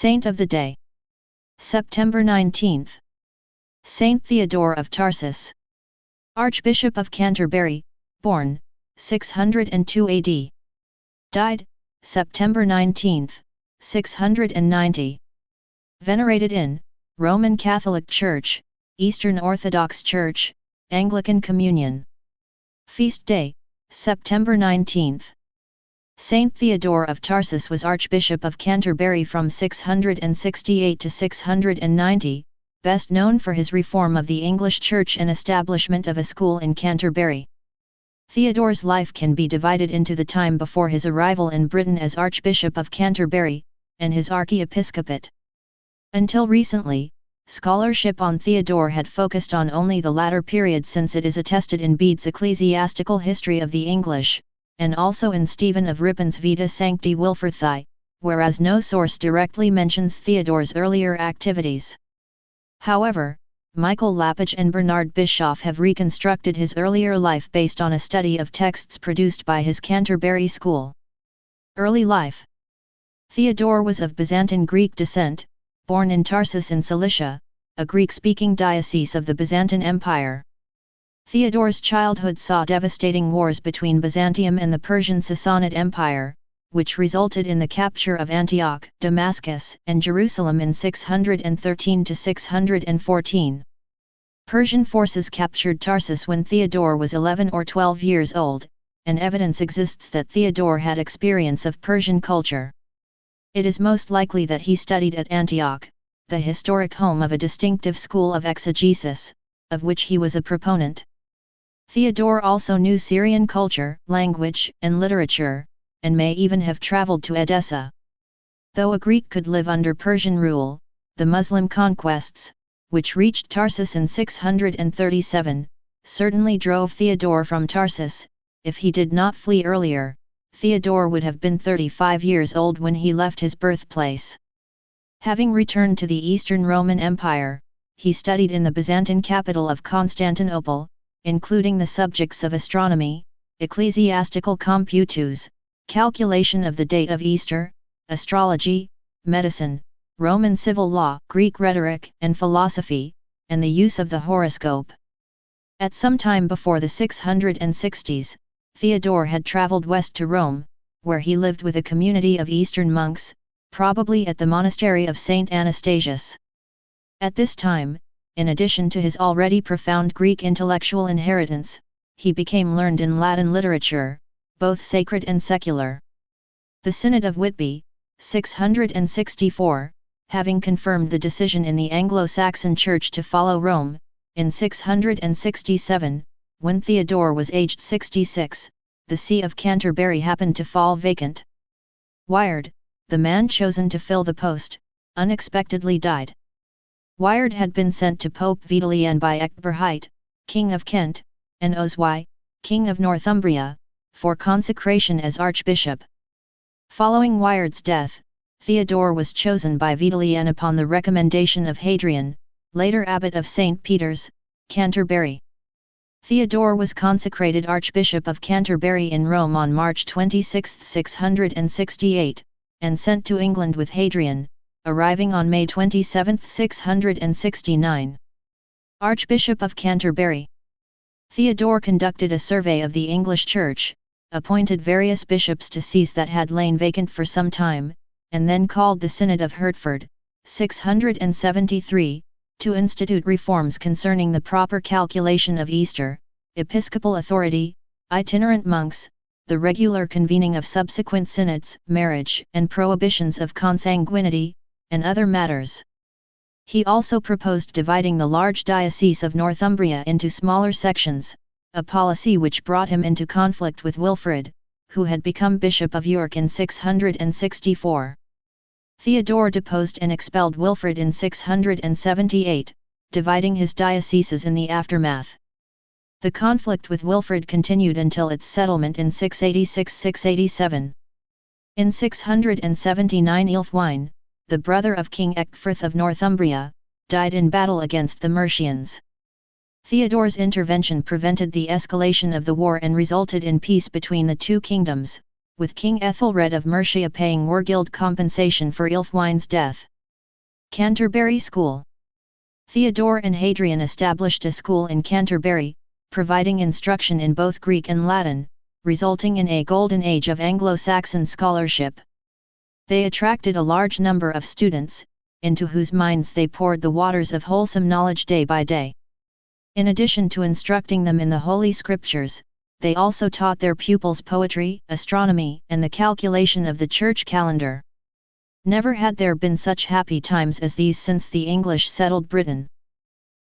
Saint of the Day. September 19th. Saint Theodore of Tarsus. Archbishop of Canterbury, born, 602 AD. Died, September 19, 690. Venerated in, Roman Catholic Church, Eastern Orthodox Church, Anglican Communion. Feast Day, September 19. Saint Theodore of Tarsus was Archbishop of Canterbury from 668 to 690, best known for his reform of the English Church and establishment of a school in Canterbury. Theodore's life can be divided into the time before his arrival in Britain as Archbishop of Canterbury, and his archiepiscopate. Until recently, scholarship on Theodore had focused on only the latter period, since it is attested in Bede's Ecclesiastical History of the English, and also in Stephen of Ripon's Vita Sancti Wilfrithi, whereas no source directly mentions Theodore's earlier activities. However, Michael Lapage and Bernard Bischoff have reconstructed his earlier life based on a study of texts produced by his Canterbury school. Early life. Theodore was of Byzantine Greek descent, born in Tarsus in Cilicia, a Greek-speaking diocese of the Byzantine Empire. Theodore's childhood saw devastating wars between Byzantium and the Persian Sassanid Empire, which resulted in the capture of Antioch, Damascus, and Jerusalem in 613 to 614. Persian forces captured Tarsus when Theodore was 11 or 12 years old, and evidence exists that Theodore had experience of Persian culture. It is most likely that he studied at Antioch, the historic home of a distinctive school of exegesis, of which he was a proponent. Theodore also knew Syrian culture, language, and literature, and may even have traveled to Edessa. Though a Greek could live under Persian rule, the Muslim conquests, which reached Tarsus in 637, certainly drove Theodore from Tarsus. If he did not flee earlier, Theodore would have been 35 years old when he left his birthplace. Having returned to the Eastern Roman Empire, he studied in the Byzantine capital of Constantinople, including the subjects of astronomy, ecclesiastical computus, calculation of the date of Easter, astrology, medicine, Roman civil law, Greek rhetoric and philosophy, and the use of the horoscope. At some time before the 660s, Theodore had traveled west to Rome, where he lived with a community of Eastern monks, probably at the monastery of Saint Anastasius. At this time, in addition to his already profound Greek intellectual inheritance, he became learned in Latin literature, both sacred and secular. The Synod of Whitby, 664, having confirmed the decision in the Anglo-Saxon Church to follow Rome, in 667, when Theodore was aged 66, the See of Canterbury happened to fall vacant. Wired, the man chosen to fill the post, unexpectedly died. Wired had been sent to Pope Vidalian by Ecgberht, King of Kent, and Oswy, King of Northumbria, for consecration as archbishop. Following Wired's death, Theodore was chosen by Vidalian upon the recommendation of Hadrian, later abbot of St. Peter's, Canterbury. Theodore was consecrated Archbishop of Canterbury in Rome on March 26, 668, and sent to England with Hadrian, arriving on May 27, 669. Archbishop of Canterbury. Theodore conducted a survey of the English Church, appointed various bishops to sees that had lain vacant for some time, and then called the Synod of Hertford, 673, to institute reforms concerning the proper calculation of Easter, episcopal authority, itinerant monks, the regular convening of subsequent synods, marriage and prohibitions of consanguinity, and other matters. He also proposed dividing the large diocese of Northumbria into smaller sections, a policy which brought him into conflict with Wilfrid, who had become Bishop of York in 664. Theodore deposed and expelled Wilfrid in 678, dividing his dioceses in the aftermath. The conflict with Wilfrid continued until its settlement in 686–687. In 679 Aelfwine, the brother of King Ecgfrith of Northumbria, died in battle against the Mercians. Theodore's intervention prevented the escalation of the war and resulted in peace between the two kingdoms, with King Ethelred of Mercia paying Wargild compensation for Ælfwin's death. Canterbury School. Theodore and Hadrian established a school in Canterbury, providing instruction in both Greek and Latin, resulting in a golden age of Anglo-Saxon scholarship. They attracted a large number of students, into whose minds they poured the waters of wholesome knowledge day by day. In addition to instructing them in the Holy Scriptures, they also taught their pupils poetry, astronomy, and the calculation of the church calendar. Never had there been such happy times as these since the English settled Britain.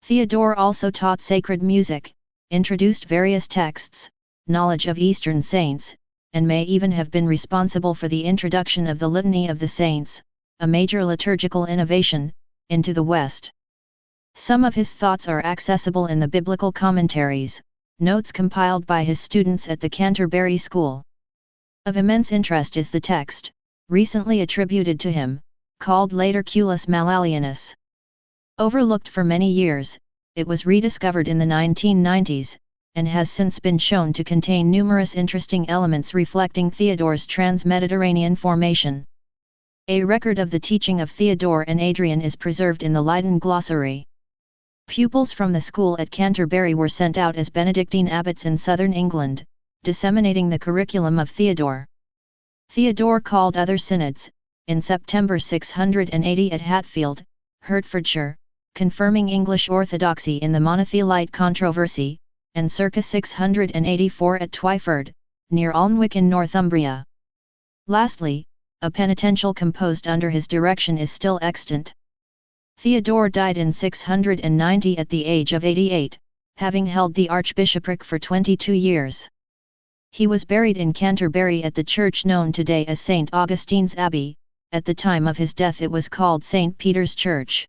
Theodore also taught sacred music, introduced various texts, knowledge of Eastern saints, and may even have been responsible for the introduction of the Litany of the Saints, a major liturgical innovation, into the West. Some of his thoughts are accessible in the biblical commentaries, notes compiled by his students at the Canterbury School. Of immense interest is the text, recently attributed to him, called later Culus Malalianus. Overlooked for many years, it was rediscovered in the 1990s, and has since been shown to contain numerous interesting elements reflecting Theodore's trans-Mediterranean formation. A record of the teaching of Theodore and Adrian is preserved in the Leiden Glossary. Pupils from the school at Canterbury were sent out as Benedictine abbots in southern England, disseminating the curriculum of Theodore. Theodore called other synods, in September 680 at Hatfield, Hertfordshire, confirming English orthodoxy in the monothelite controversy, and circa 684 at Twyford, near Alnwick in Northumbria. Lastly, a penitential composed under his direction is still extant. Theodore died in 690 at the age of 88, having held the archbishopric for 22 years. He was buried in Canterbury at the church known today as St. Augustine's Abbey. At the time of his death it was called St. Peter's Church.